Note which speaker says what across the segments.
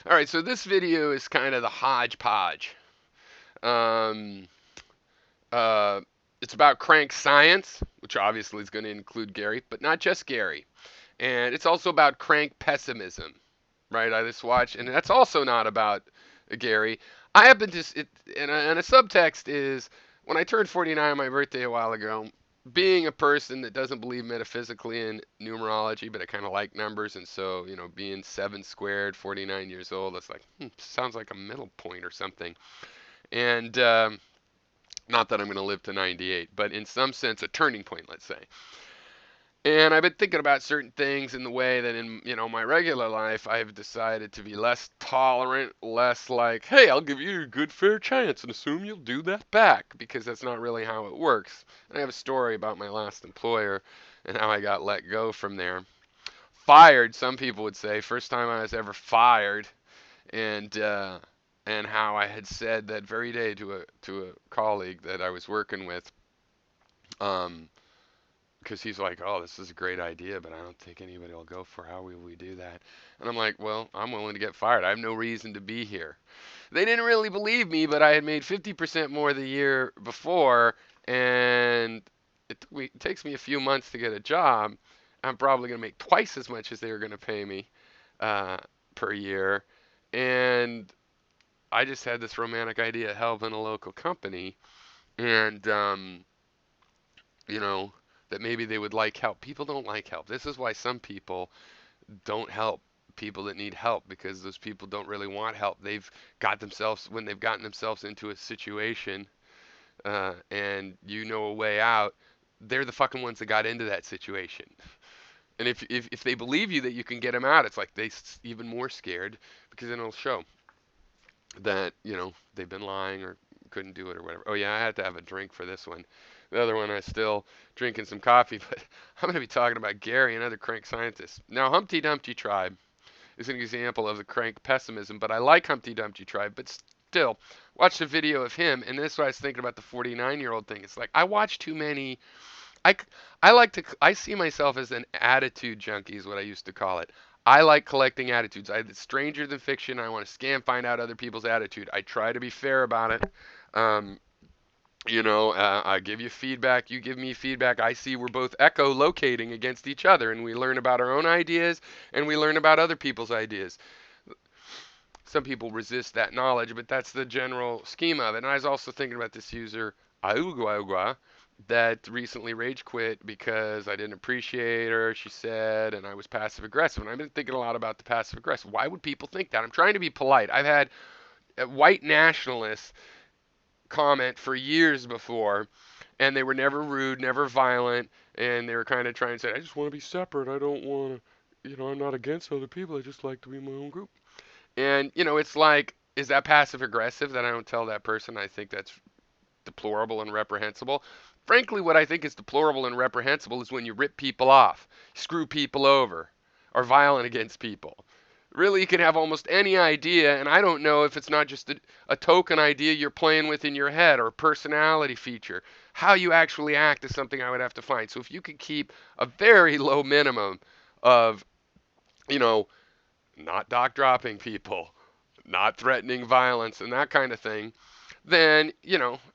Speaker 1: All right, so this video is kind of the hodgepodge. Um, uh, it's about crank science, which obviously is going to include Gary, but not just Gary. And it's also about crank pessimism, right? I just watched, and that's also not about Gary. I happen to, and a subtext is when I turned 49 on my birthday a while ago, being a person that doesn't believe metaphysically in numerology, but I kind of like numbers, and so, being 7 squared, 49 years old, it's like, sounds like a middle point or something. And not that I'm going to live to 98, but in some sense, a turning point, let's say. And I've been thinking about certain things in the way that in, my regular life, I've decided to be less tolerant, less like, hey, I'll give you a good fair chance and assume you'll do that back, because that's not really how it works. And I have a story about my last employer and how I got let go from there. Fired, some people would say, first time I was ever fired, and how I had said that very day to a colleague that I was working with, um, because he's like, "Oh, this is a great idea, but I don't think anybody will go for how will we do that?" And I'm like, "Well, I'm willing to get fired. I have no reason to be here." They didn't really believe me, but I had made 50% more the year before, and it takes me a few months to get a job. I'm probably going to make twice as much as they were going to pay me uh, per year, and I just had this romantic idea of helping a local company, and you know, that maybe they would like help. People don't like help. This is why some people don't help people that need help, because those people don't really want help. When they've gotten themselves into a situation, and a way out, they're the fucking ones that got into that situation. And if they believe you that you can get them out, it's like even more scared, because then it'll show that they've been lying or couldn't do it or whatever. Oh yeah, I had to have a drink for this one. The other one I still drinking some coffee, but I'm going to be talking about Gary, another crank scientist. Now Humpty Dumpty Tribe is an example of the crank pessimism, but I like Humpty Dumpty Tribe, but still watch the video of him, and this is what I was thinking about the 49-year-old thing. It's like I watch too many. I, I see myself as an attitude junkie is what I used to call it. I like collecting attitudes. It's stranger than fiction. I want to scan, find out other people's attitude. I try to be fair about it. Um, I give you feedback, you give me feedback. I see we're both echolocating against each other, and we learn about our own ideas and we learn about other people's ideas. Some people resist that knowledge, but that's the general scheme of it. And I was also thinking about this user, Augua, that recently rage quit because I didn't appreciate her, she said, and I was passive aggressive. And I've been thinking a lot about the passive aggressive. Why would people think that? I'm trying to be polite. I've had white nationalists comment for years before, and they were never rude, never violent, and they were kind of trying to say, I just want to be separate. I don't want to, I'm not against other people. I just like to be my own group. And, it's like, is that passive aggressive that I don't tell that person I think that's deplorable and reprehensible? Frankly, what I think is deplorable and reprehensible is when you rip people off, screw people over, are violent against people. Really, you can have almost any idea, and I don't know if it's not just a token idea you're playing with in your head or a personality feature. How you actually act is something I would have to find. So if you could keep a very low minimum of, you know, not dock dropping people, not threatening violence, and that kind of thing, then,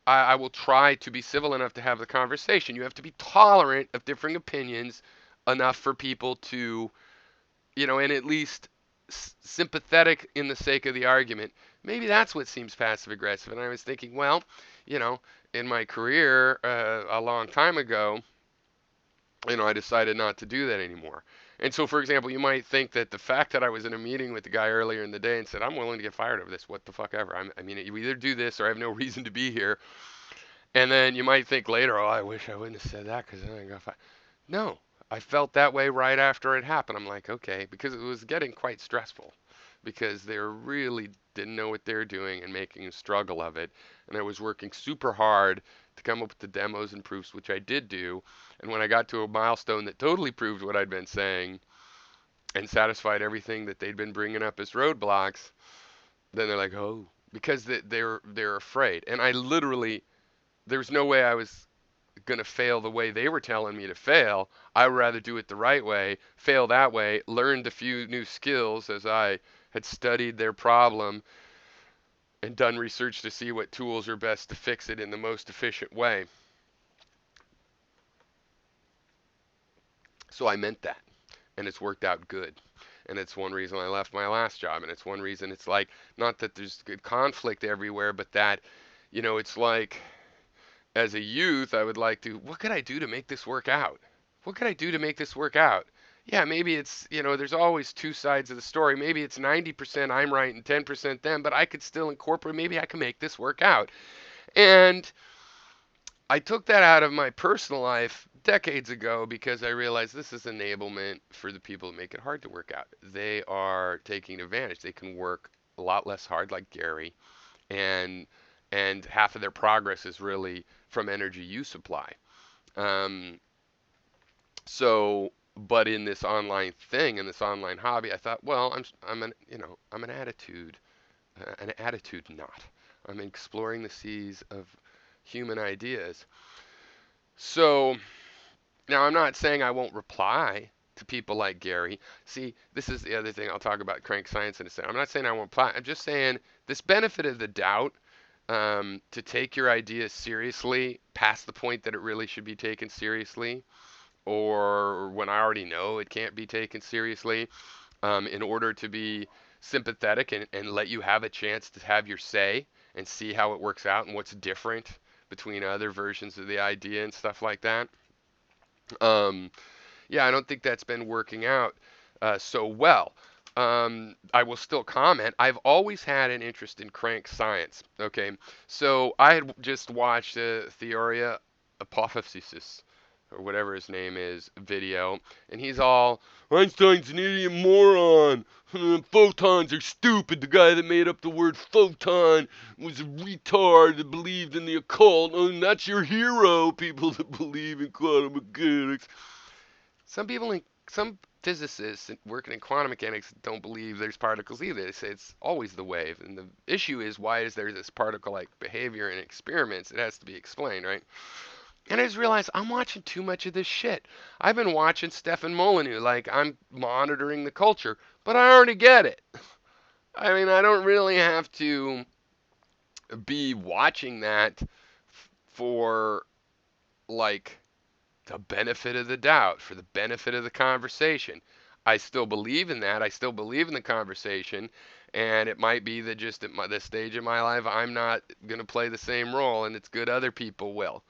Speaker 1: I will try to be civil enough to have the conversation. You have to be tolerant of differing opinions enough for people to, and at least sympathetic in the sake of the argument. Maybe that's what seems passive aggressive. And I was thinking, well, you know, in my career a long time ago, I decided not to do that anymore. And so, for example, you might think that the fact that I was in a meeting with the guy earlier in the day and said, I'm willing to get fired over this, what the fuck ever. I mean, you either do this or I have no reason to be here. And then you might think later, oh, I wish I wouldn't have said that because then I got fired. No, I felt that way right after it happened. I'm like, okay, because it was getting quite stressful because they really didn't know what they were doing and making a struggle of it. And I was working super hard to come up with the demos and proofs, which I did do. And when I got to a milestone that totally proved what I'd been saying and satisfied everything that they'd been bringing up as roadblocks, then they're like, because they're afraid. And I literally, there was no way I was going to fail the way they were telling me to fail. I would rather do it the right way, fail that way, learned a few new skills as I had studied their problem and done research to see what tools are best to fix it in the most efficient way. So I meant that, and it's worked out good. And it's one reason I left my last job, and it's one reason it's like, not that there's good conflict everywhere, but that, it's like, as a youth, I would like to, what could I do to make this work out? What could I do to make this work out? Yeah, maybe it's, there's always two sides of the story. Maybe it's 90% I'm right and 10% them, but I could still incorporate, maybe I can make this work out. And I took that out of my personal life decades ago because I realized this is enablement for the people that make it hard to work out. They are taking advantage. They can work a lot less hard, like Gary, and half of their progress is really from energy you supply. Um, but in this online thing, in this online hobby, I thought, well, I'm an attitude knot. I'm exploring the seas of human ideas. So now I'm not saying I won't reply to people like Gary. See, this is the other thing I'll talk about crank science in a second. I'm not saying I won't reply. I'm just saying this benefit of the doubt, to take your ideas seriously past the point that it really should be taken seriously, or when I already know it can't be taken seriously, in order to be sympathetic and let you have a chance to have your say and see how it works out and what's different between other versions of the idea and stuff like that. Um, yeah, I don't think that's been working out so well. I will still comment. I've always had an interest in crank science. Okay, so I had just watched Theoria Apophysis, or whatever his name is, video, and he's all, Einstein's an idiot moron. Photons are stupid. The guy that made up the word photon was a retard that believed in the occult. And that's your hero, people that believe in quantum mechanics. Some physicists working in quantum mechanics don't believe there's particles either. They say it's always the wave. And the issue is, why is there this particle-like behavior in experiments? It has to be explained, right? And I just realized I'm watching too much of this shit. I've been watching Stefan Molyneux, like I'm monitoring the culture, but I already get it. I mean, I don't really have to be watching that for, like, the benefit of the doubt, for the benefit of the conversation. I still believe in that. I still believe in the conversation. And it might be that just at this stage of my life, I'm not going to play the same role, and it's good other people will.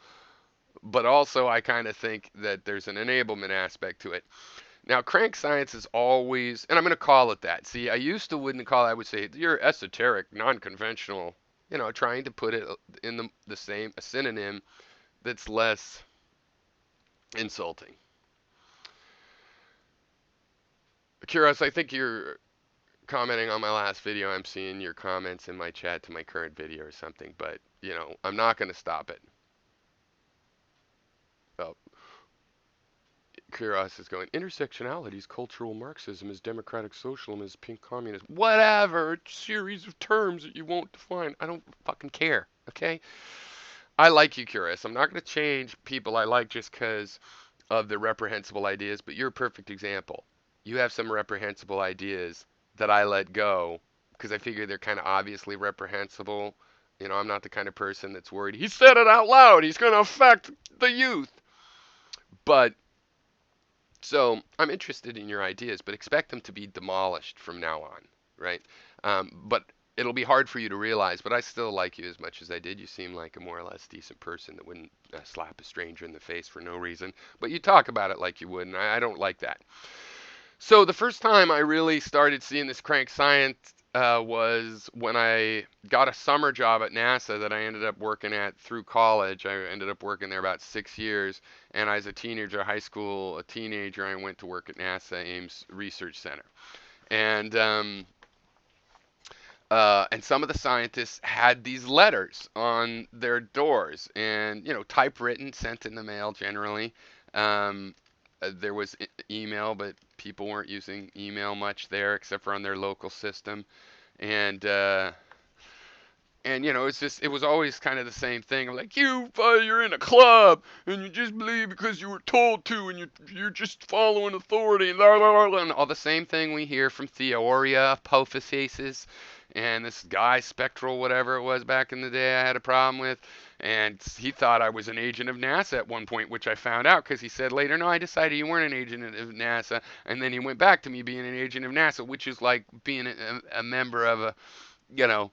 Speaker 1: But also, I kind of think that there's an enablement aspect to it. Now, crank science is always, and I'm going to call it that. See, I used to wouldn't call it, I would say, you're esoteric, non-conventional, trying to put it in the same, a synonym that's less insulting. Curious, I think you're commenting on my last video. I'm seeing your comments in my chat to my current video or something, but, I'm not going to stop it. Oh, Curious is going, intersectionality is cultural Marxism, is democratic socialism, is pink communism. Whatever, series of terms that you won't define. I don't fucking care, okay? I like you, Curious. I'm not going to change people I like just because of the reprehensible ideas, but you're a perfect example. You have some reprehensible ideas that I let go because I figure they're kind of obviously reprehensible. I'm not the kind of person that's worried. He said it out loud. He's going to affect the youth. But so I'm interested in your ideas, but expect them to be demolished from now on, right? But it'll be hard for you to realize, but I still like you as much as I did. You seem like a more or less decent person that wouldn't slap a stranger in the face for no reason. But you talk about it like you would, and I don't like that. So the first time I really started seeing this crank science was when I got a summer job at NASA that I ended up working at through college. I ended up working there about 6 years, and as a teenager, a teenager, I went to work at NASA Ames Research Center. And some of the scientists had these letters on their doors, and typewritten, sent in the mail generally. There was email, but people weren't using email much there, except for on their local system. And And it was always kind of the same thing. Like, you're in a club and you just believe because you were told to, and you're just following authority, and blah, blah, blah, and all the same thing we hear from Theoria, Apophis, and this guy Spectral, whatever it was back in the day, I had a problem with. And he thought I was an agent of NASA at one point, which I found out because he said later, no, I decided you weren't an agent of NASA. And then he went back to me being an agent of NASA, which is like being a member of a, you know,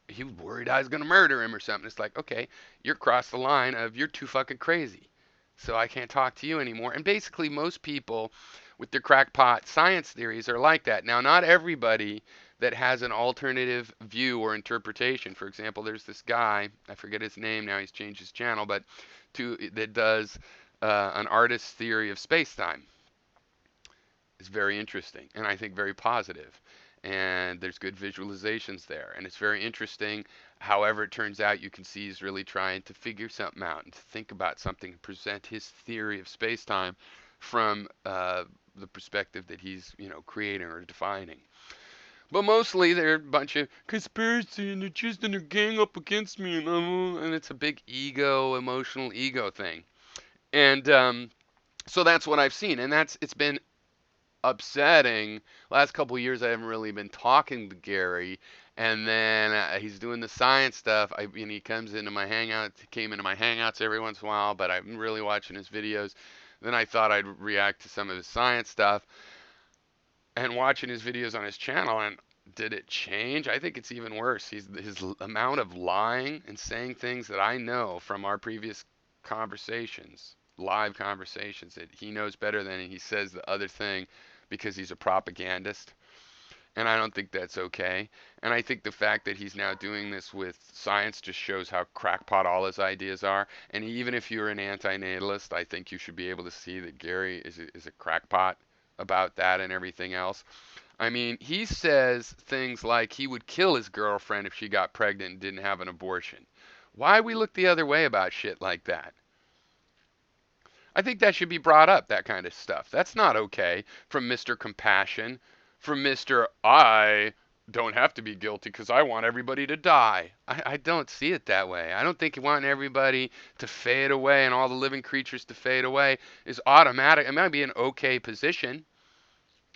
Speaker 1: he was worried I was going to murder him or something. It's like, okay, you're across the line of you're too fucking crazy. So I can't talk to you anymore. And basically, most people with their crackpot science theories are like that. Now, not everybody that has an alternative view or interpretation. For example, there's this guy, I forget his name now, he's changed his channel, but that does an artist's theory of space-time. It's very interesting and I think very positive. And there's good visualizations there. And it's very interesting. However, it turns out you can see he's really trying to figure something out and to think about something and present his theory of space-time from the perspective that he's, creating or defining. But mostly they're a bunch of conspiracy and they're just in a gang up against me, and it's a big emotional ego thing. And so that's what I've seen, and it's been upsetting. Last couple of years, I haven't really been talking to Gary, and then he's doing the science stuff. He comes into my hangouts. He came into my hangouts every once in a while, but I'm really watching his videos. Then I thought I'd react to some of his science stuff, and watching his videos on his channel. And did it change? I think it's even worse. His amount of lying and saying things that I know from our previous conversations, live conversations, that he knows better than, and he says the other thing because he's a propagandist. And I don't think that's okay. And I think the fact that he's now doing this with science just shows how crackpot all his ideas are. And even if you're an antinatalist, I think you should be able to see that Gary is a crackpot about that and everything else. I mean, he says things like he would kill his girlfriend if she got pregnant and didn't have an abortion. Why we look the other way about shit like that? I think that should be brought up, that kind of stuff. That's not okay from Mr. Compassion, from Mr. I don't have to be guilty because I want everybody to die. I don't see it that way. I don't think wanting everybody to fade away and all the living creatures to fade away is automatic. It might be an okay position,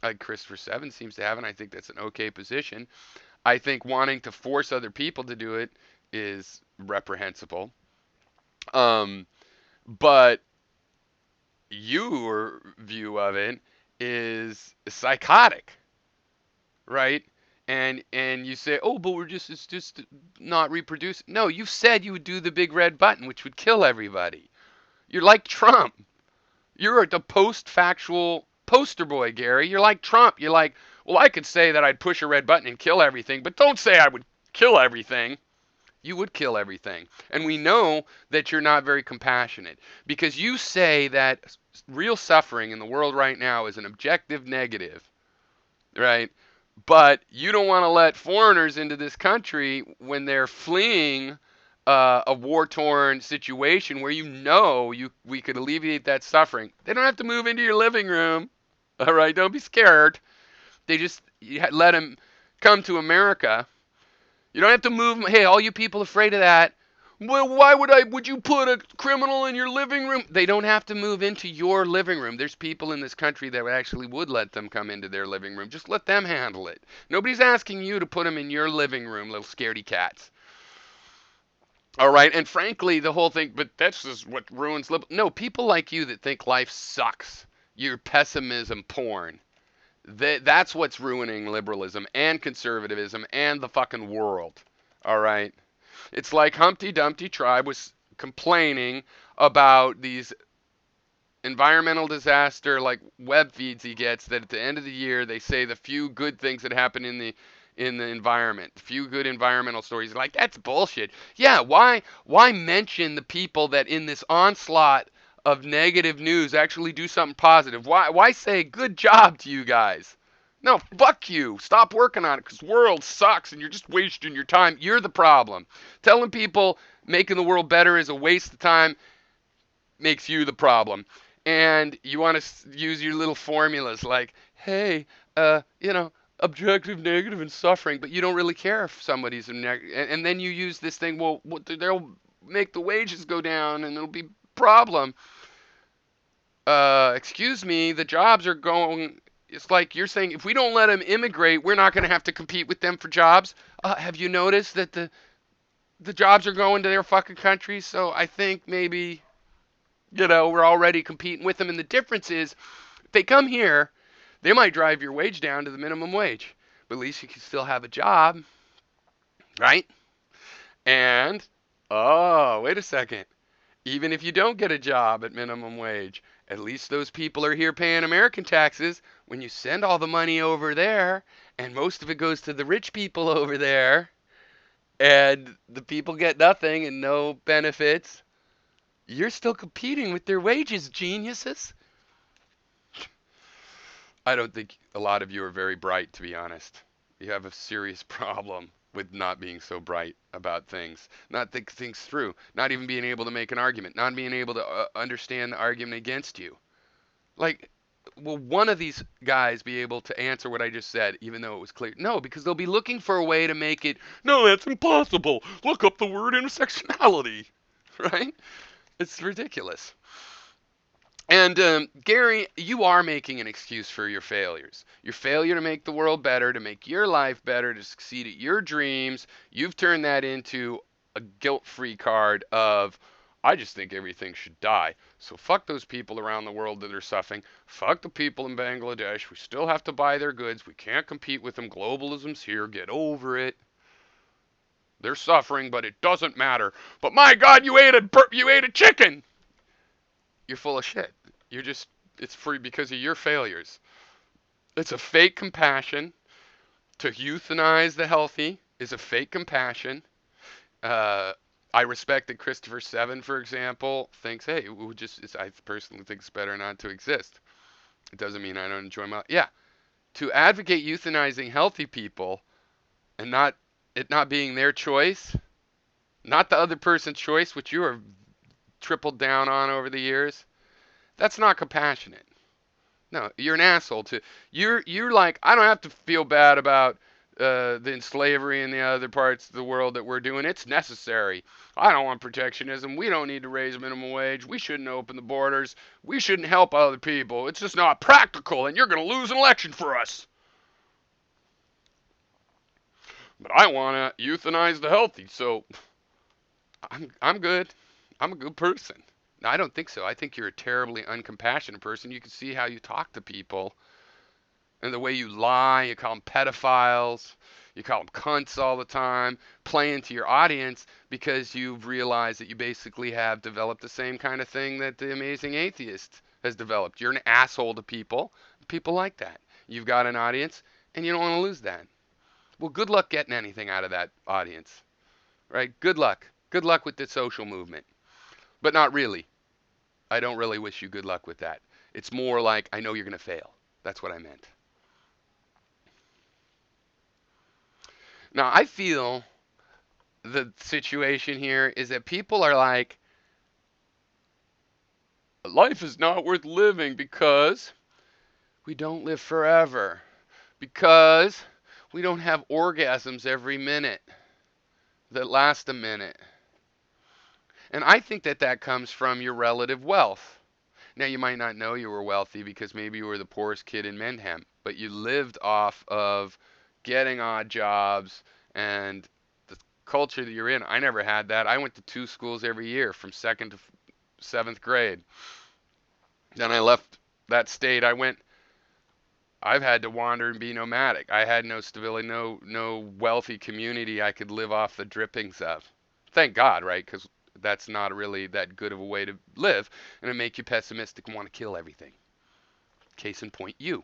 Speaker 1: like Christopher Seven seems to have, and I think that's an okay position. I think wanting to force other people to do it is reprehensible. But your view of it is psychotic, right? And you say, oh, but it's just not reproducing. No, you said you would do the big red button, which would kill everybody. You're like Trump. You're the post-factual poster boy, Gary. You're like Trump. You're like, well, I could say that I'd push a red button and kill everything, but don't say I would kill everything. You would kill everything. And we know that you're not very compassionate because you say that real suffering in the world right now is an objective negative, right? But you don't want to let foreigners into this country when they're fleeing a war-torn situation where we could alleviate that suffering. They don't have to move into your living room. All right, don't be scared. You let them come to America. You don't have to move them. Hey, all you people afraid of that. Well, why would you put a criminal in your living room? They don't have to move into your living room. There's people in this country that actually would let them come into their living room. Just let them handle it. Nobody's asking you to put them in your living room, little scaredy cats. All right, and frankly, the whole thing, but that's just what ruins no, people like you that think life sucks. Your pessimism porn. That's what's ruining liberalism and conservatism and the fucking world. All right? It's like Humpty Dumpty Tribe was complaining about these environmental disaster like web feeds he gets, that at the end of the year they say the few good things that happen in the environment, few good environmental stories. Like, that's bullshit. Yeah, why mention the people that in this onslaught of negative news actually do something positive? Why say good job to you guys? No, fuck you. Stop working on it because world sucks and you're just wasting your time. You're the problem. Telling people making the world better is a waste of time makes you the problem. And you want to use your little formulas like, hey, objective, negative, and suffering, but you don't really care if somebody's and then you use this thing. Well, they'll make the wages go down, and it'll be a problem. Excuse me, the jobs are going. It's like you're saying if we don't let them immigrate, we're not going to have to compete with them for jobs. Have you noticed that the jobs are going to their fucking countries? So I think maybe we're already competing with them, and the difference is if they come here, they might drive your wage down to the minimum wage, but at least you can still have a job, right? And oh, wait a second. Even if you don't get a job at minimum wage, at least those people are here paying American taxes. When you send all the money over there, and most of it goes to the rich people over there, and the people get nothing and no benefits, you're still competing with their wages, geniuses. I don't think a lot of you are very bright, to be honest. You have a serious problem with not being so bright about things, not think things through, not even being able to make an argument, not being able to understand the argument against you. Like, will one of these guys be able to answer what I just said, even though it was clear? No, because they'll be looking for a way to make it, no, that's impossible. Look up the word intersectionality, right? It's ridiculous. And Gary, you are making an excuse for your failures. Your failure to make the world better, to make your life better, to succeed at your dreams, you've turned that into a guilt-free card of, I just think everything should die. So fuck those people around the world that are suffering. Fuck the people in Bangladesh. We still have to buy their goods. We can't compete with them. Globalism's here. Get over it. They're suffering, but it doesn't matter. But my God, you ate a chicken. You're full of shit. You're just, it's free because of your failures. It's a fake compassion. To euthanize the healthy is a fake compassion. I respect that Christopher Seven, for example, thinks, hey, I personally think it's better not to exist. It doesn't mean I don't enjoy my life. Yeah. To advocate euthanizing healthy people and it not being their choice, not the other person's choice, which you have tripled down on over the years, that's not compassionate. No, you're an asshole. You're like, I don't have to feel bad about the slavery in the other parts of the world that we're doing. It's necessary. I don't want protectionism. We don't need to raise minimum wage. We shouldn't open the borders. We shouldn't help other people. It's just not practical, and you're going to lose an election for us. But I want to euthanize the healthy, so I'm good. I'm a good person. No, I don't think so. I think you're a terribly uncompassionate person. You can see how you talk to people and the way you lie. You call them pedophiles. You call them cunts all the time, playing to your audience because you've realized that you basically have developed the same kind of thing that the amazing atheist has developed. You're an asshole to people. People like that. You've got an audience, and you don't want to lose that. Well, good luck getting anything out of that audience, right? Good luck. Good luck with the social movement. But not really. I don't really wish you good luck with that. It's more like, I know you're going to fail. That's what I meant. Now, I feel the situation here is that people are like, life is not worth living because we don't live forever. Because we don't have orgasms every minute that last a minute. And I think that that comes from your relative wealth. Now, you might not know you were wealthy because maybe you were the poorest kid in Mendham, but you lived off of getting odd jobs and the culture that you're in. I never had that. I went to 2 schools every year from second to seventh grade. Then I left that state. I've had to wander and be nomadic. I had no stability, no wealthy community I could live off the drippings of. Thank God, right? Because that's not really that good of a way to live, and it make you pessimistic and want to kill everything. Case in point, you.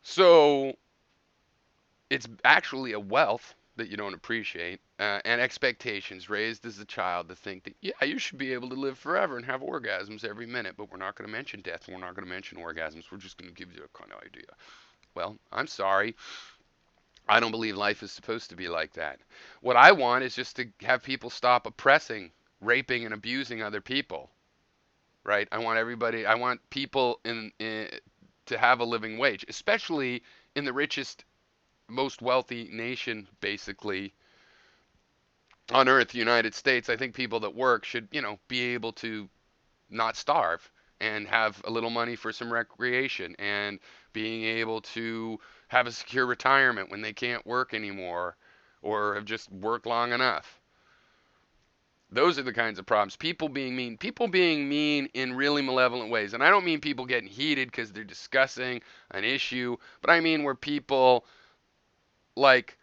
Speaker 1: So it's actually a wealth that you don't appreciate, and expectations raised as a child to think that, yeah, you should be able to live forever and have orgasms every minute, but we're not going to mention death, and we're not going to mention orgasms. We're just going to give you a kind of idea. Well, I'm sorry. I don't believe life is supposed to be like that. What I want is just to have people stop oppressing, raping, and abusing other people. Right? I want people to have a living wage, especially in the richest, most wealthy nation, basically, on earth, the United States. I think people that work should, be able to not starve and have a little money for some recreation and being able to have a secure retirement when they can't work anymore or have just worked long enough. Those are the kinds of problems. People being mean in really malevolent ways. And I don't mean people getting heated because they're discussing an issue, but I mean where people like,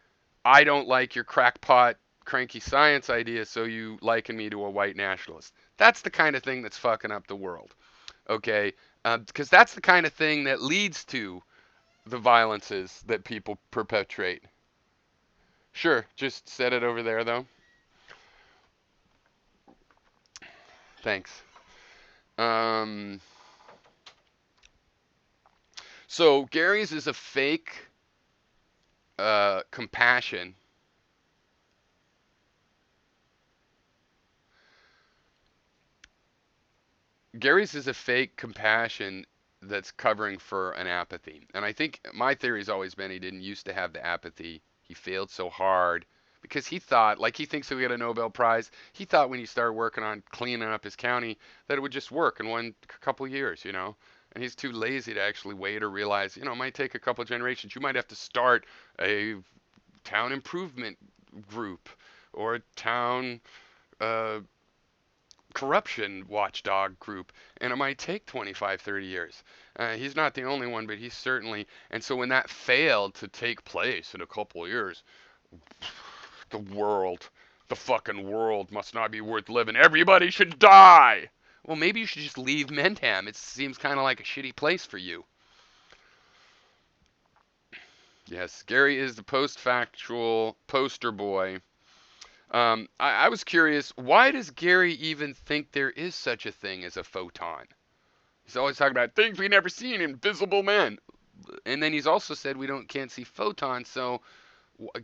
Speaker 1: I don't like your crackpot, cranky science idea, so you liken me to a white nationalist. That's the kind of thing that's fucking up the world. Okay? Because that's the kind of thing that leads to the violences that people perpetrate. Sure, just set it over there, though. Thanks. Um, so Gary's is a fake compassion. Gary's is a fake compassion that's covering for an apathy. And I think my theory's always been he didn't used to have the apathy. He failed so hard because he thought, like he thinks he'll get a Nobel Prize. He thought when he started working on cleaning up his county that it would just work in one couple years. And he's too lazy to actually wait or realize, it might take a couple generations. You might have to start a town improvement group or a town uh, corruption watchdog group, and it might take 25, 30 years. He's not the only one, but he's certainly. And so when that failed to take place in a couple of years, the world, the fucking world must not be worth living. Everybody should die. Well, maybe you should just leave Mentam. It seems kind of like a shitty place for you. Yes, Gary is the post-factual poster boy. I was curious, why does Gary even think there is such a thing as a photon? He's always talking about things we never seen, invisible men. And then he's also said we can't see photons. So,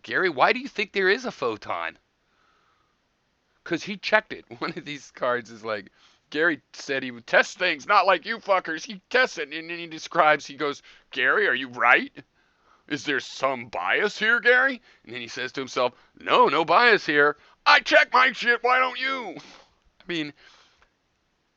Speaker 1: Gary, why do you think there is a photon? Because he checked it. One of these cards is like, Gary said he would test things, not like you fuckers. He tests it, and then he goes, Gary, are you right? Is there some bias here, Gary? And then he says to himself, no bias here. I check my shit, why don't you? I mean,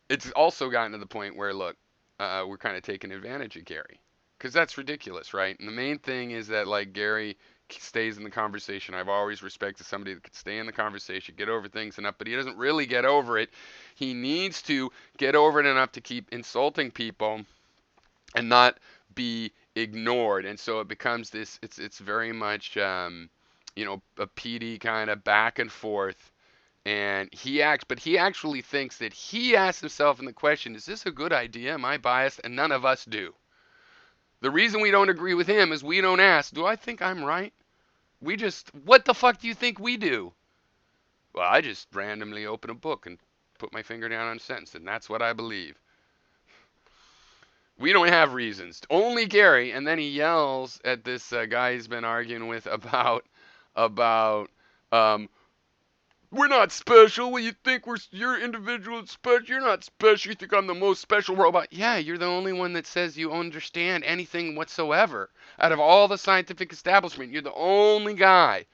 Speaker 1: it's also gotten to the point where, look, we're kind of taking advantage of Gary. Because that's ridiculous, right? And the main thing is that, like, Gary stays in the conversation. I've always respected somebody that could stay in the conversation, get over things enough, but he doesn't really get over it. He needs to get over it enough to keep insulting people and not be ignored. And so it becomes this, it's very much, a PD kind of back and forth. And he actually thinks that he asks himself in the question, is this a good idea? Am I biased? And none of us do. The reason we don't agree with him is we don't ask, do I think I'm right? We just, what the fuck do you think we do? Well, I just randomly open a book and put my finger down on a sentence, and that's what I believe. We don't have reasons. Only Gary, and then he yells at this guy he's been arguing with about we're not special. Well, you think you're individual and special? You're not special. You think I'm the most special robot? Yeah, you're the only one that says you understand anything whatsoever. Out of all the scientific establishment, you're the only guy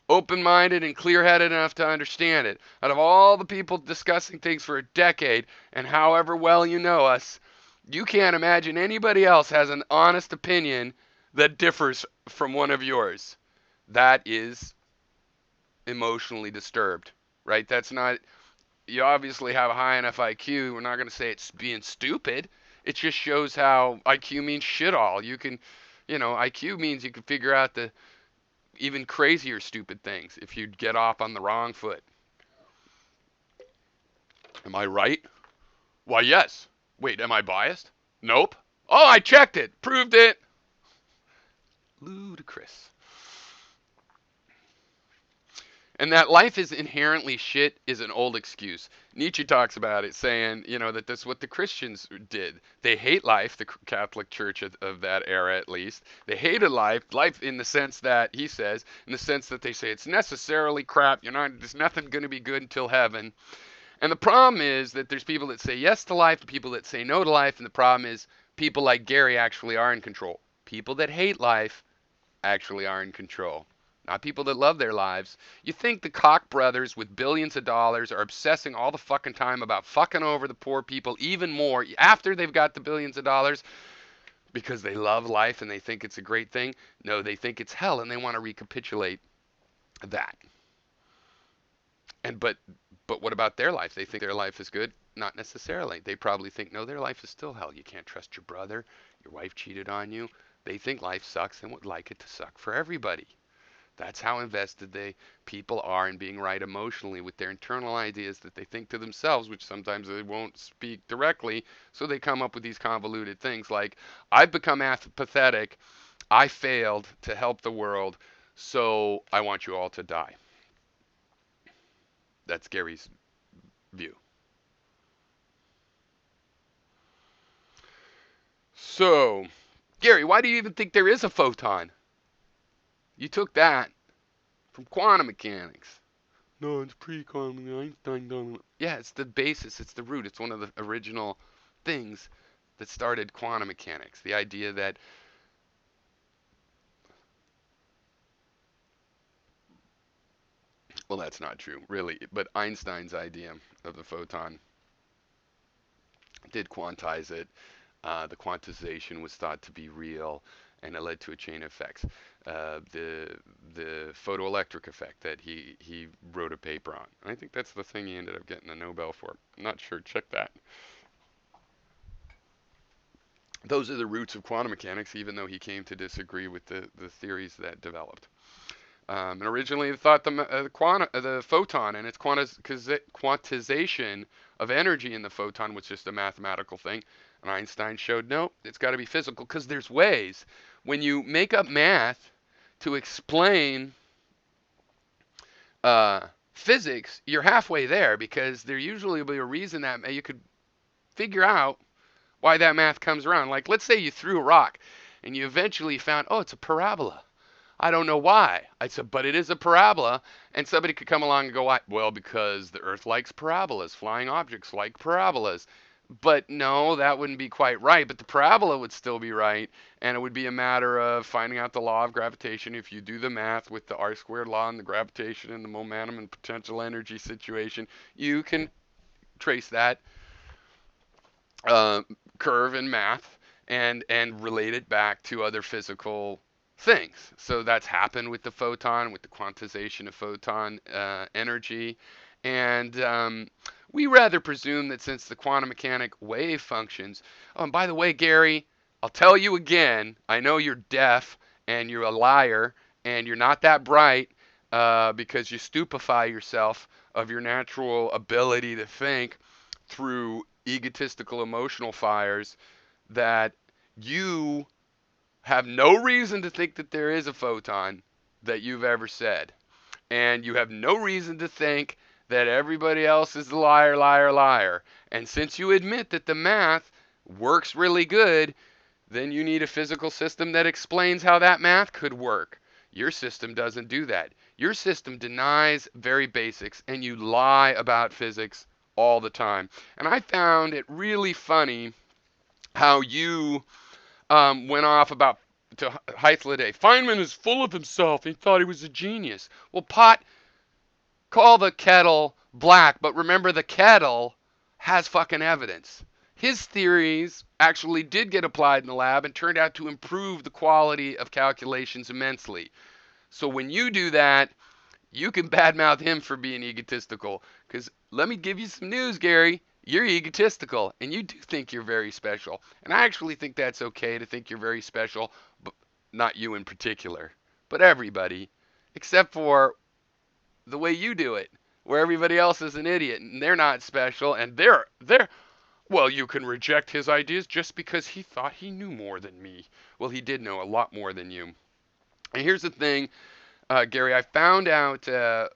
Speaker 1: open-minded and clear-headed enough to understand it. Out of all the people discussing things for a decade, and however well you know us, you can't imagine anybody else has an honest opinion that differs from one of yours. That is emotionally disturbed, right? That's not, you obviously have a high enough IQ. We're not going to say it's being stupid. It just shows how IQ means shit all. You can, IQ means you can figure out the even crazier stupid things if you get off on the wrong foot. Am I right? Why, yes. Wait, am I biased? Nope. Oh, I checked it. Proved it. Ludicrous. And that life is inherently shit is an old excuse. Nietzsche talks about it, saying, that that's what the Christians did. They hate life, the Catholic Church of that era at least. They hated life in the sense that, he says, in the sense that they say it's necessarily crap, there's nothing going to be good until heaven. And the problem is that there's people that say yes to life and people that say no to life, and the problem is People like Gary actually are in control. People that hate life actually are in control. Not people that love their lives. You think the Koch brothers with billions of dollars are obsessing all the fucking time about fucking over the poor people even more after they've got the billions of dollars because they love life and they think it's a great thing? No, they think it's hell and they want to recapitulate that. And but what about their life? They think their life is good? Not necessarily. They probably think no, their life is still hell. You can't trust your brother. Your wife cheated on you. They think life sucks and would like it to suck for everybody. That's how invested people are in being right emotionally with their internal ideas that they think to themselves, which sometimes they won't speak directly. So they come up with these convoluted things like, I've become apathetic. I failed to help the world. So I want you all to die. That's Gary's view. So, Gary, why do you even think there is a photon? You took that from quantum mechanics. No, it's pre-quantum. Einstein done it. Yeah, it's the basis. It's the root. It's one of the original things that started quantum mechanics. The idea that, well, that's not true, really. But Einstein's idea of the photon did quantize it. The quantization was thought to be real, and it led to a chain of effects. The photoelectric effect that he wrote a paper on. I think that's the thing he ended up getting the Nobel for. I'm not sure. Check that. Those are the roots of quantum mechanics, even though he came to disagree with the theories that developed. And originally, they thought the photon and its quantization of energy in the photon was just a mathematical thing. And Einstein showed no, it's got to be physical because there's ways. When you make up math to explain physics, you're halfway there because there usually will be a reason that you could figure out why that math comes around. Like, let's say you threw a rock and you eventually found, oh, it's a parabola. I don't know why. I said, but it is a parabola. And somebody could come along and go, why? Well, because the Earth likes parabolas. Flying objects like parabolas. But no, that wouldn't be quite right. But the parabola would still be right. And it would be a matter of finding out the law of gravitation. If you do the math with the R squared law and the gravitation and the momentum and potential energy situation, you can trace that uh, curve in math and relate it back to other physical things. So that's happened with the photon, with the quantization of photon energy, and we rather presume that since the quantum mechanic wave functions. Oh, and by the way, Gary, I'll tell you again. I know you're deaf and you're a liar and you're not that bright because you stupefy yourself of your natural ability to think through egotistical emotional fires that you have no reason to think that there is a photon that you've ever said. And you have no reason to think that everybody else is a liar, liar, liar. And since you admit that the math works really good, then you need a physical system that explains how that math could work. Your system doesn't do that. Your system denies very basics, and you lie about physics all the time. And I found it really funny how you went off about to Hythloday. Feynman is full of himself. He thought he was a genius. Well, pot, call the kettle black, but remember the kettle has fucking evidence. His theories actually did get applied in the lab and turned out to improve the quality of calculations immensely. So when you do that, you can badmouth him for being egotistical. Because let me give you some news, Gary. You're egotistical, and you do think you're very special. And I actually think that's okay to think you're very special, but not you in particular, but everybody, except for the way you do it, where everybody else is an idiot and they're not special, and they're well, you can reject his ideas just because he thought he knew more than me. Well, he did know a lot more than you. And here's the thing, Gary, I found out a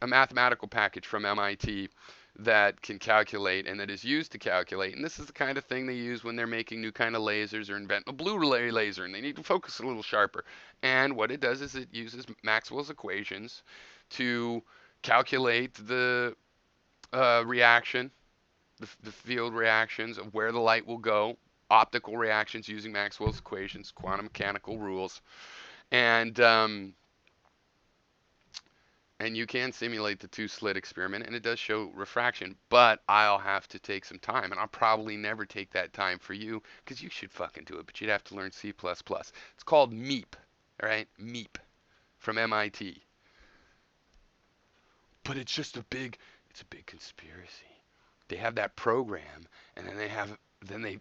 Speaker 1: mathematical package from MIT that can calculate and that is used to calculate. And this is the kind of thing they use when they're making new kind of lasers or invent a blue laser and they need to focus a little sharper. And what it does is it uses Maxwell's equations to calculate the reaction, the field reactions of where the light will go optical reactions using Maxwell's equations, quantum mechanical rules, and you can simulate the two-slit experiment, and it does show refraction, but I'll have to take some time, and I'll probably never take that time for you, because you should fucking do it, but you'd have to learn C++. It's called MEEP, all right? MEEP from MIT. But it's just it's a big conspiracy. They have that program, and then they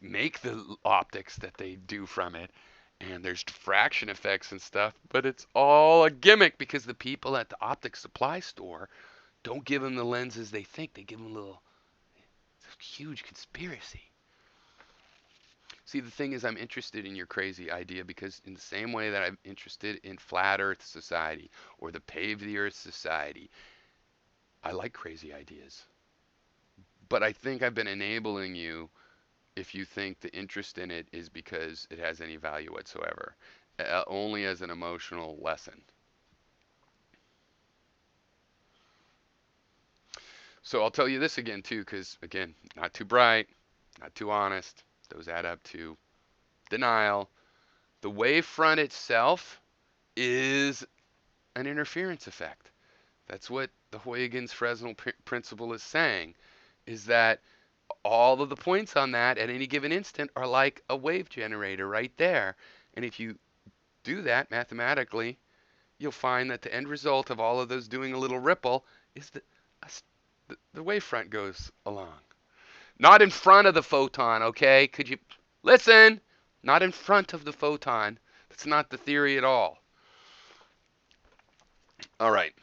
Speaker 1: make the optics that they do from it, and there's diffraction effects and stuff, but it's all a gimmick because the people at the optics supply store don't give them the lenses they think. They give them it's a huge conspiracy. See, the thing is, I'm interested in your crazy idea because in the same way that I'm interested in Flat Earth Society or the Pave the Earth Society, I like crazy ideas. But I think I've been enabling you if you think the interest in it is because it has any value whatsoever, only as an emotional lesson. So I'll tell you this again too, because again, not too bright, not too honest. Those add up to denial. The wavefront itself is an interference effect. That's what the Huygens-Fresnel principle is saying, is that all of the points on that at any given instant are like a wave generator right there. And if you do that mathematically, you'll find that the end result of all of those doing a little ripple is that the wavefront goes along. Not in front of the photon, okay? Could you listen? Not in front of the photon. That's not the theory at all. All right.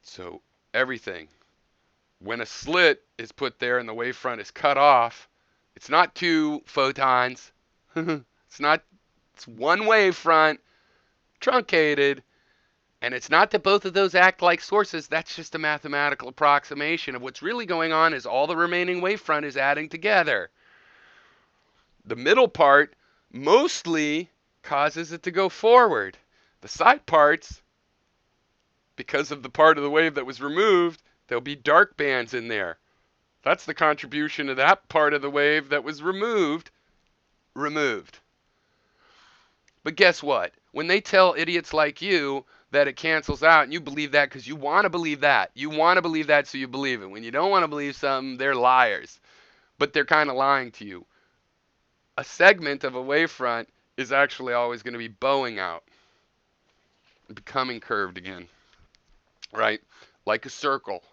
Speaker 1: So everything, when a slit is put there and the wavefront is cut off, it's not two photons. It's one wavefront truncated, and it's not that both of those act like sources. That's just a mathematical approximation of what's really going on is all the remaining wavefront is adding together. The middle part mostly causes it to go forward. The side parts, because of the part of the wave that was removed, there'll be dark bands in there. That's the contribution of that part of the wave that was removed. But guess what? When they tell idiots like you that it cancels out, and you believe that because you want to believe that. You want to believe that, so you believe it. When you don't want to believe something, they're liars. But they're kind of lying to you. A segment of a wavefront is actually always going to be bowing out, becoming curved again, right? Like a circle.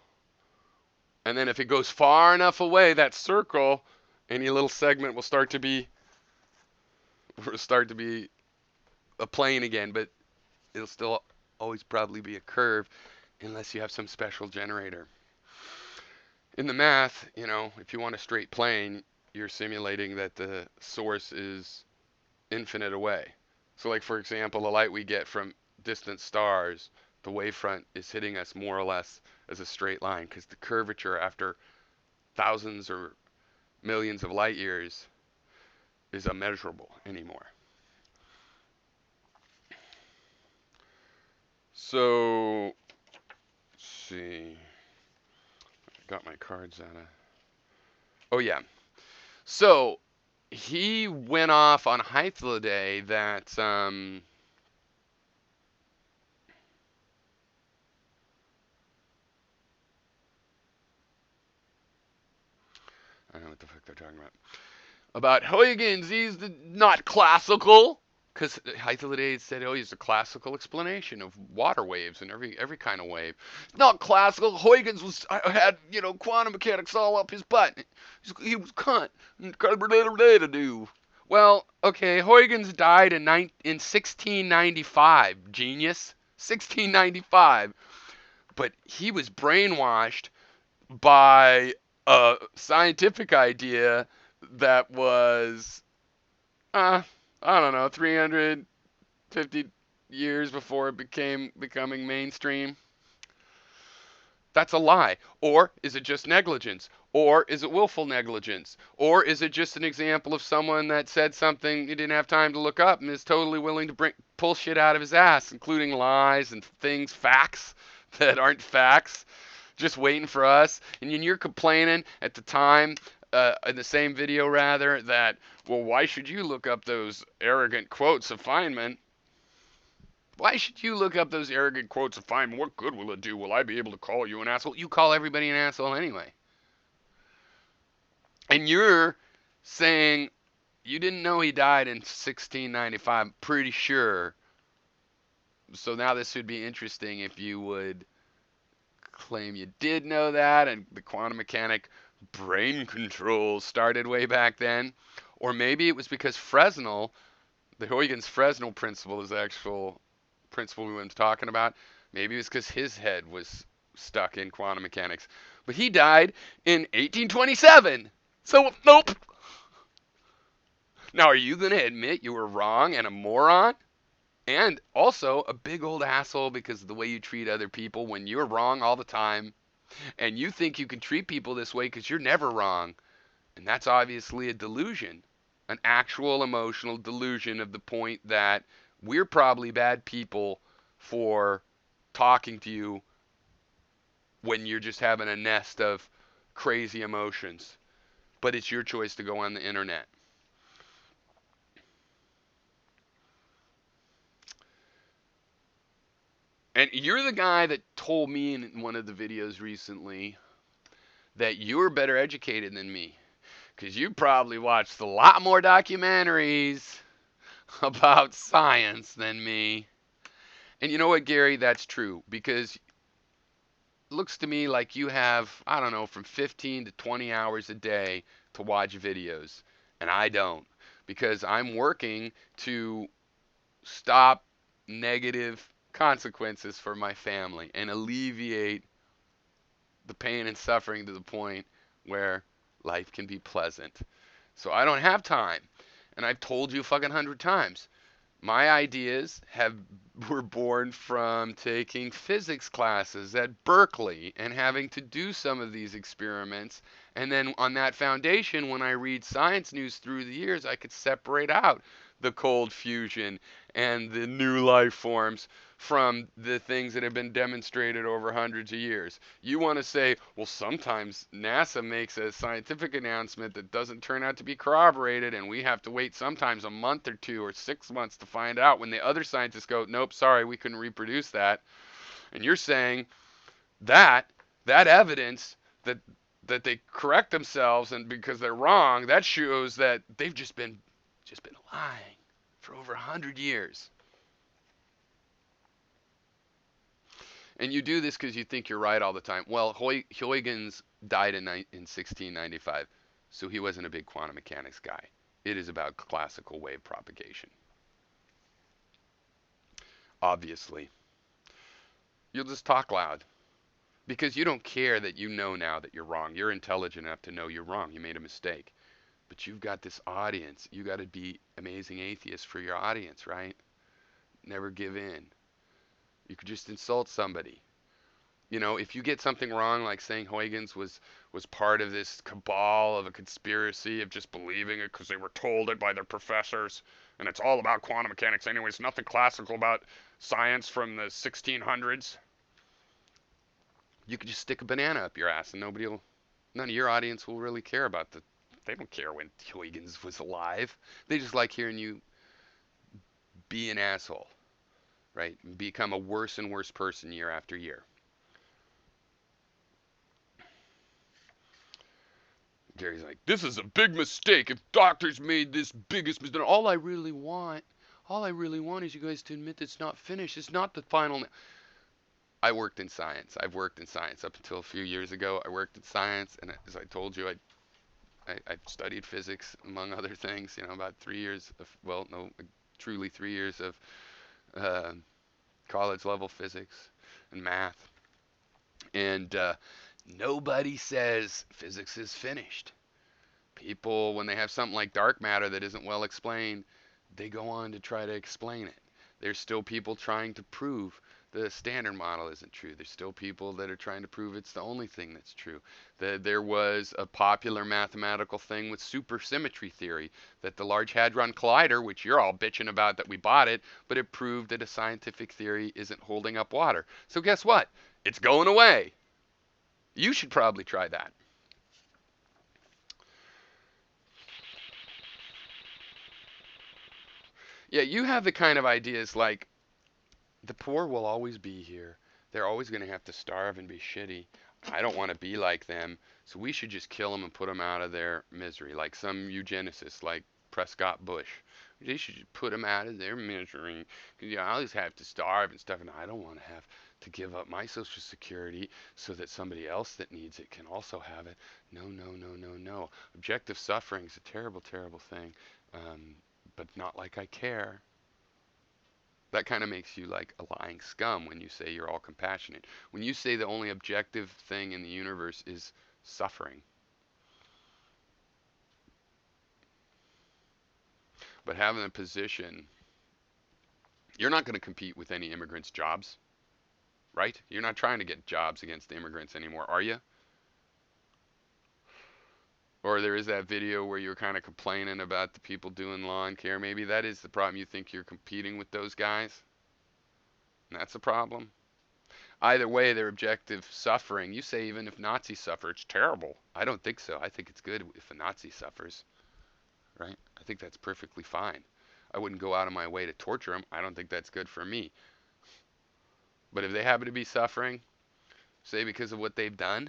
Speaker 1: And then if it goes far enough away, that circle, any little segment will start to be a plane again, but it'll still always probably be a curve unless you have some special generator. In the math, if you want a straight plane, you're simulating that the source is infinite away. So like, for example, the light we get from distant stars, the wavefront is hitting us more or less as a straight line because the curvature after thousands or millions of light years is immeasurable anymore. So, let's see. I got my cards out of. Oh, yeah. So, he went off on Hythloday that. I don't know what the fuck they're talking about Huygens. He's not classical. Because Hythloday said, oh, he's a classical explanation of water waves and every kind of wave. Not classical. Huygens had quantum mechanics all up his butt. He was cunt. Well, okay, Huygens died in 1695. Genius. 1695. But he was brainwashed by a scientific idea that was, I don't know, 350 years before it becoming mainstream. That's a lie. Or is it just negligence? Or is it willful negligence? Or is it just an example of someone that said something he didn't have time to look up and is totally willing to pull shit out of his ass, including lies and things, facts that aren't facts, just waiting for us? And you're complaining at the time in the same video rather, that, well, why should you look up those arrogant quotes of Feynman? Why should you look up those arrogant quotes of Feynman? What good will it do? Will I be able to call you an asshole? You call everybody an asshole anyway. And you're saying you didn't know he died in 1695. Pretty sure. So now this would be interesting if you would claim you did know that and the quantum mechanic brain control started way back then. Or maybe it was because Fresnel, the Huygens Fresnel principle is the actual principle we were talking about. Maybe it was because his head was stuck in quantum mechanics. But he died in 1827. So, nope. Now, are you going to admit you were wrong and a moron? And also a big old asshole because of the way you treat other people when you're wrong all the time. And you think you can treat people this way because you're never wrong. And that's obviously a delusion. An actual emotional delusion of the point that we're probably bad people for talking to you when you're just having a nest of crazy emotions. But it's your choice to go on the internet. And you're the guy that told me in one of the videos recently that you're better educated than me. Because you probably watched a lot more documentaries about science than me. And you know what, Gary? That's true. Because it looks to me like you have, I don't know, from 15 to 20 hours a day to watch videos. And I don't. Because I'm working to stop negative consequences for my family and alleviate the pain and suffering to the point where life can be pleasant. So I don't have time. And I've told you fucking 100 times. My ideas were born from taking physics classes at Berkeley and having to do some of these experiments. And then on that foundation, when I read science news through the years, I could separate out the cold fusion and the new life forms from the things that have been demonstrated over hundreds of years. You want to say, well, sometimes NASA makes a scientific announcement that doesn't turn out to be corroborated, and we have to wait sometimes a month or 2 or 6 months to find out, when the other scientists go, nope, sorry, we couldn't reproduce that. And you're saying that evidence that they correct themselves and because they're wrong, that shows that they've just been lying for over 100 years. And you do this because you think you're right all the time. Well, Huygens died in 1695, so he wasn't a big quantum mechanics guy. It is about classical wave propagation. Obviously. You'll just talk loud. Because you don't care that you know now that you're wrong. You're intelligent enough to know you're wrong. You made a mistake. But you've got this audience. You got to be amazing atheists for your audience, right? Never give in. You could just insult somebody. You know, if you get something wrong, like saying Huygens was part of this cabal of a conspiracy of just believing it because they were told it by their professors, and it's all about quantum mechanics anyway. It's nothing classical about science from the 1600s. You could just stick a banana up your ass, and none of your audience will really care about they don't care when Huygens was alive. They just like hearing you be an asshole, right? Become a worse and worse person year after year. Gary's like, this is a big mistake. If doctors made this biggest mistake, all I really want is you guys to admit that it's not finished. It's not the final. I worked in science. I've worked in science up until a few years ago. I worked in science, and as I told you, I studied physics among other things. You know, about 3 years of, well, no, truly 3 years of college level physics and math. And nobody says physics is finished. People, when they have something like dark matter that isn't well explained, they go on to try to explain it. There's still people trying to prove the Standard Model isn't true. There's still people that are trying to prove it's the only thing that's true. There was a popular mathematical thing with supersymmetry theory, that the Large Hadron Collider, which you're all bitching about that we bought it, but it proved that a scientific theory isn't holding up water. So guess what? It's going away. You should probably try that. Yeah, you have the kind of ideas like the poor will always be here. They're always going to have to starve and be shitty. I don't want to be like them, so we should just kill them and put them out of their misery, like some eugenicists, like Prescott Bush. They should just put them out of their misery. 'Cause, you always have to starve and stuff, and I don't want to have to give up my Social Security so that somebody else that needs it can also have it. No, no, no, no, no. Objective suffering is a terrible, terrible thing, but not like I care. That kind of makes you like a lying scum when you say you're all compassionate. When you say the only objective thing in the universe is suffering. But having a position, you're not going to compete with any immigrants' jobs, right? You're not trying to get jobs against the immigrants anymore, are you? Or there is that video where you're kind of complaining about the people doing lawn care. Maybe that is the problem. You think you're competing with those guys? And that's a problem. Either way, their objective suffering. You say even if Nazis suffer, it's terrible. I don't think so. I think it's good if a Nazi suffers, right? I think that's perfectly fine. I wouldn't go out of my way to torture them. I don't think that's good for me. But if they happen to be suffering, say because of what they've done,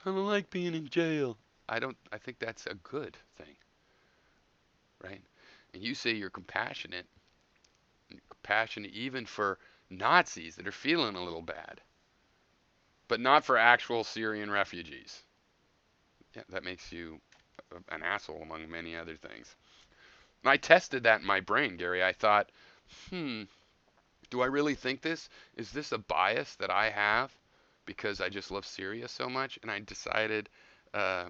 Speaker 1: I don't like being in jail. I don't. I think that's a good thing, right? And you say you're compassionate, compassionate even for Nazis that are feeling a little bad, but not for actual Syrian refugees. Yeah, that makes you an asshole among many other things. And I tested that in my brain, Gary. I thought, hmm, do I really think this? Is this a bias that I have because I just love Syria so much? And I decided, uh,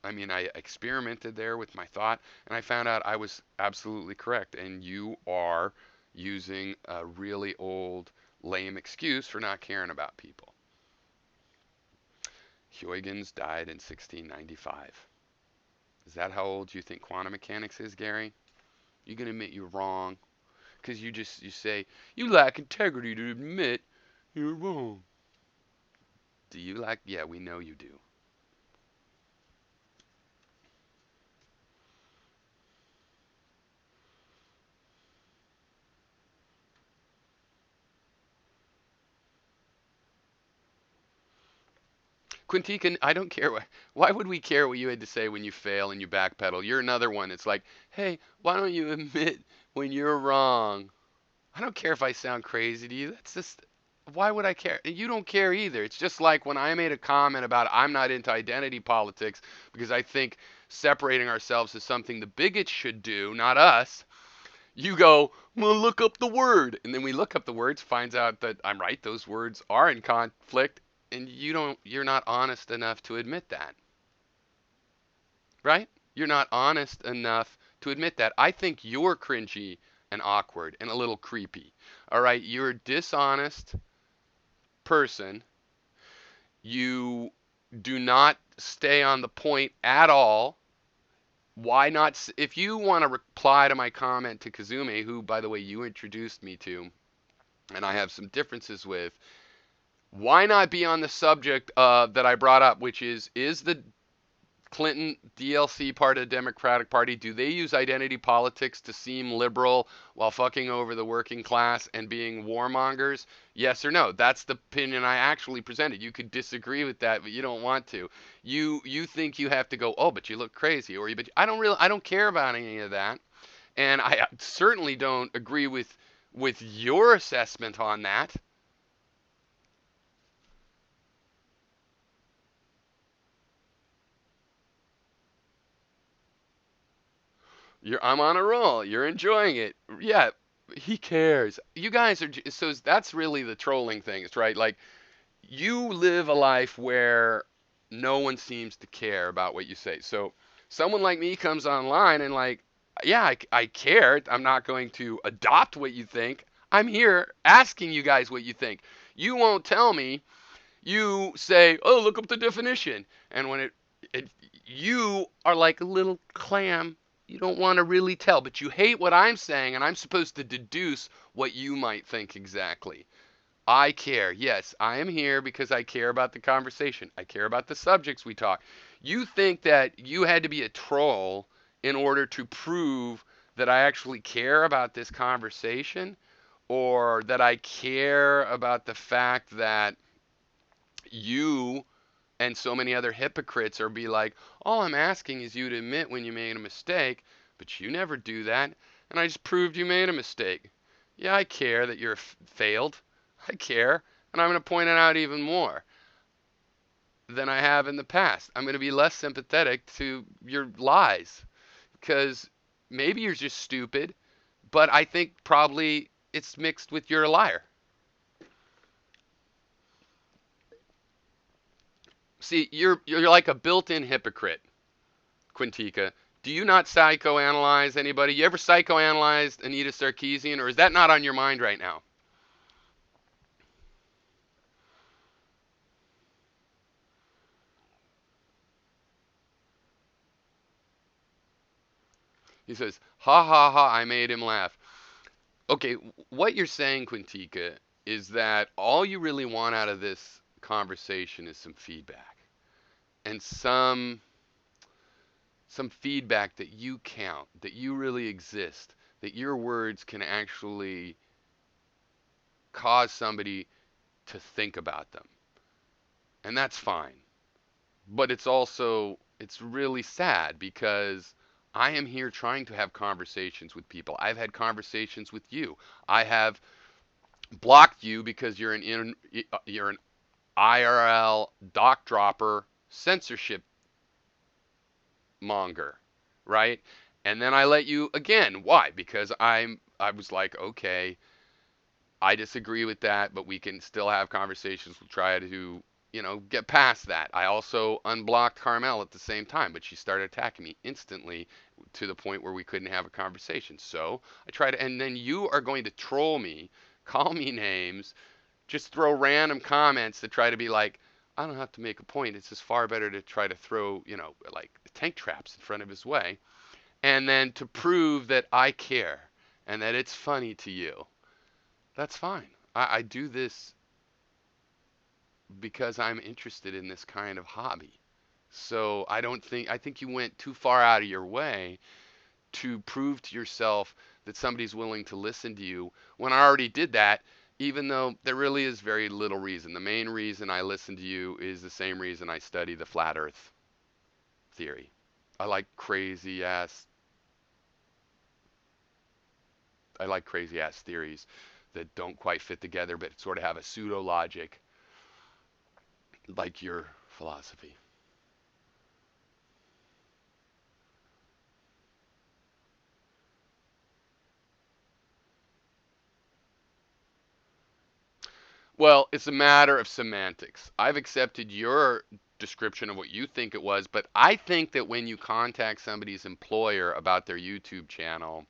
Speaker 1: I experimented there with my thought, and I found out I was absolutely correct. And you are using a really old, lame excuse for not caring about people. Huygens died in 1695. Is that how old you think quantum mechanics is, Gary? You can admit you're wrong because you say you lack integrity to admit you're wrong. Do you lack? Yeah, we know you do. Quintican, I don't care. Why would we care what you had to say when you fail and you backpedal? You're another one. It's like, hey, why don't you admit when you're wrong? I don't care if I sound crazy to you. That's just, why would I care? And you don't care either. It's just like when I made a comment about I'm not into identity politics because I think separating ourselves is something the bigots should do, not us. You go, well, look up the word. And then we look up the words, finds out that I'm right. Those words are in conflict. And you're not honest enough to admit that, right? You're not honest enough to admit that. I think you're cringy and awkward and a little creepy. All right. You're a dishonest person. You do not stay on the point at all. Why not? If you want to reply to my comment to Kazumi, who, by the way, you introduced me to, and I have some differences with, why not be on the subject that I brought up, which is the Clinton DLC part of the Democratic Party, do they use identity politics to seem liberal while fucking over the working class and being warmongers? Yes or no? That's the opinion I actually presented. You could disagree with that, but you don't want to. You think you have to go, oh, but you look crazy, or but I don't care about any of that, and I certainly don't agree with your assessment on that. I'm on a roll. You're enjoying it. Yeah, he cares. You guys are so that's really the trolling thing, it's right? Like you live a life where no one seems to care about what you say. So someone like me comes online and like, yeah, I care. I'm not going to adopt what you think. I'm here asking you guys what you think. You won't tell me. You say, "Oh, look up the definition," and when it you are like a little clam. You don't want to really tell, but you hate what I'm saying, and I'm supposed to deduce what you might think exactly. I care. Yes, I am here because I care about the conversation. I care about the subjects we talk. You think that you had to be a troll in order to prove that I actually care about this conversation, or that I care about the fact that you and so many other hypocrites are be like, all I'm asking is you to admit when you made a mistake, but you never do that, and I just proved you made a mistake. Yeah, I care that you're failed. I care, and I'm going to point it out even more than I have in the past. I'm going to be less sympathetic to your lies because maybe you're just stupid, but I think probably it's mixed with you're a liar. See, you're like a built-in hypocrite, Quintica. Do you not psychoanalyze anybody? You ever psychoanalyzed Anita Sarkeesian, or is that not on your mind right now? He says, "Ha ha ha! I made him laugh." Okay, what you're saying, Quintica, is that all you really want out of this conversation is some feedback and some feedback that you count, that you really exist, that your words can actually cause somebody to think about them. And that's fine. But it's really sad because I am here trying to have conversations with people. I've had conversations with you. I have blocked you because you're an IRL doc dropper censorship monger, right? And then I let you again. Why? Because I was like, okay, I disagree with that, but we can still have conversations. We'll try to, get past that. I also unblocked Carmel at the same time, but she started attacking me instantly to the point where we couldn't have a conversation. So I tried to, and then you are going to troll me, call me names, just throw random comments to try to be like, I don't have to make a point. It's just far better to try to throw, like tank traps in front of his way. And then to prove that I care and that it's funny to you. That's fine. I do this because I'm interested in this kind of hobby. So I think you went too far out of your way to prove to yourself that somebody's willing to listen to you when I already did that, even though there really is very little reason. The main reason I listen to you is the same reason I study the flat earth theory. I like crazy ass I like crazy ass theories that don't quite fit together but sort of have a pseudo logic like your philosophy. Well, it's a matter of semantics. I've accepted your description of what you think it was, but I think that when you contact somebody's employer about their YouTube channel,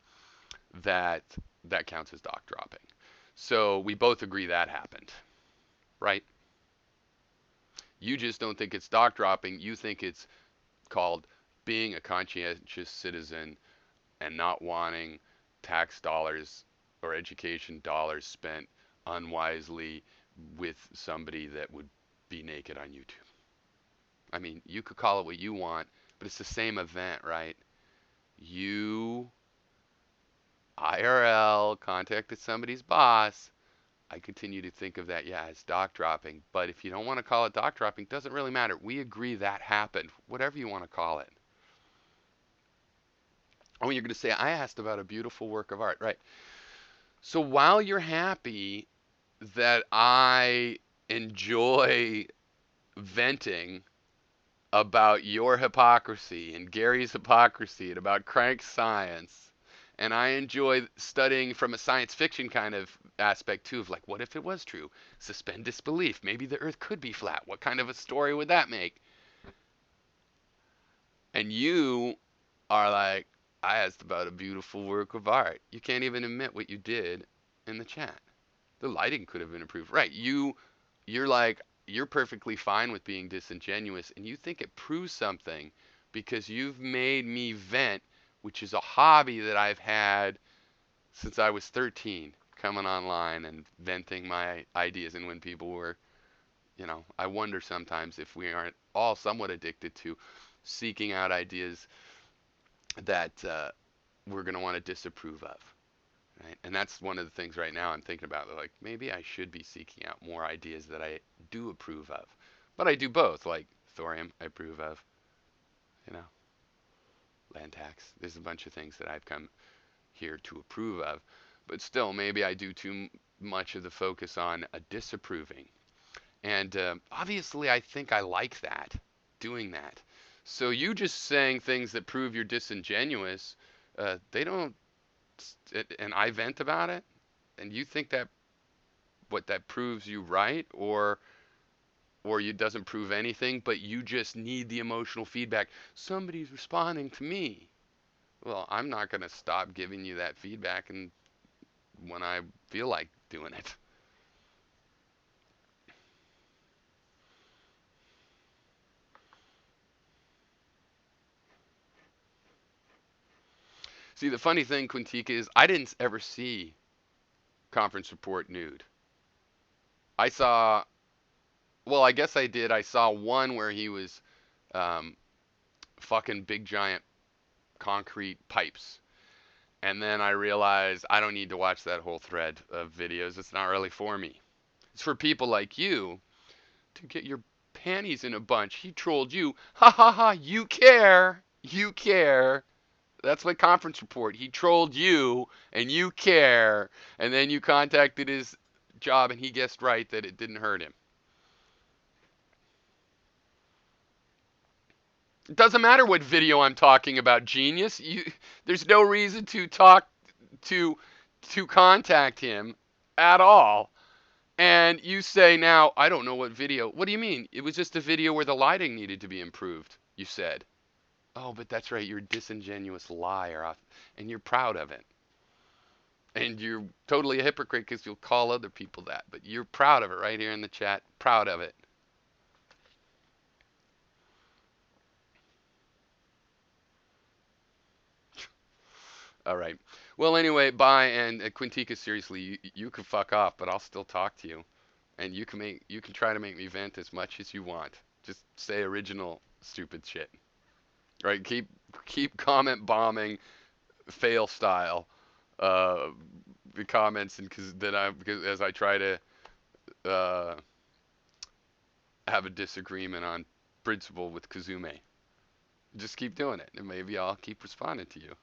Speaker 1: that that counts as doc dropping. So we both agree that happened, right? You just don't think it's doc dropping. You think it's called being a conscientious citizen and not wanting tax dollars or education dollars spent unwisely with somebody that would be naked on YouTube. I mean, you could call it what you want, but it's the same event, right? You IRL contacted somebody's boss. I continue to think of that, yeah, as doc dropping. But if you don't want to call it doc dropping, it doesn't really matter. We agree that happened, whatever you want to call it. Oh, you're going to say, I asked about a beautiful work of art, right? So while you're happy that I enjoy venting about your hypocrisy and Gary's hypocrisy and about crank science, and I enjoy studying from a science fiction kind of aspect too, of like, what if it was true? Suspend disbelief. Maybe the Earth could be flat. What kind of a story would that make? And you are like, I asked about a beautiful work of art. You can't even admit what you did in the chat. The lighting could have been improved. Right. You're like, you're perfectly fine with being disingenuous and you think it proves something because you've made me vent, which is a hobby that I've had since I was 13, coming online and venting my ideas. And when people were, I wonder sometimes if we aren't all somewhat addicted to seeking out ideas that we're going to want to disapprove of. Right? And that's one of the things right now I'm thinking about. Like, maybe I should be seeking out more ideas that I do approve of. But I do both. Like, thorium, I approve of. You know, land tax. There's a bunch of things that I've come here to approve of. But still, maybe I do too much of the focus on a disapproving. And obviously, I think I like that, doing that. So you just saying things that prove you're disingenuous, they don't, and I vent about it, and you think that what that proves you right, or it doesn't prove anything, but you just need the emotional feedback. Somebody's responding to me. Well, I'm not going to stop giving you that feedback and when I feel like doing it. See, the funny thing, Quintica, is I didn't ever see conference report nude. I saw, well, I guess I did. I saw one where he was um, fucking big giant concrete pipes. And then I realized I don't need to watch that whole thread of videos. It's not really for me. It's for people like you to get your panties in a bunch. He trolled you. Ha ha ha. You care. You care. That's my conference report. He trolled you and you care. And then you contacted his job and he guessed right that it didn't hurt him. It doesn't matter what video I'm talking about, genius. There's no reason to talk to contact him at all. And you say now, I don't know what video. What do you mean? It was just a video where the lighting needed to be improved, you said. Oh, but that's right. You're a disingenuous liar, and you're proud of it. And you're totally a hypocrite because you'll call other people that. But you're proud of it right here in the chat. Proud of it. All right. Well, anyway, bye. And Quintica, seriously, you can fuck off, but I'll still talk to you, and you can try to make me vent as much as you want. Just say original stupid shit. Right? Keep comment bombing, fail style, uh, the comments, and because as I try to uh, have a disagreement on principle with Kazume, just keep doing it, and maybe I'll keep responding to you.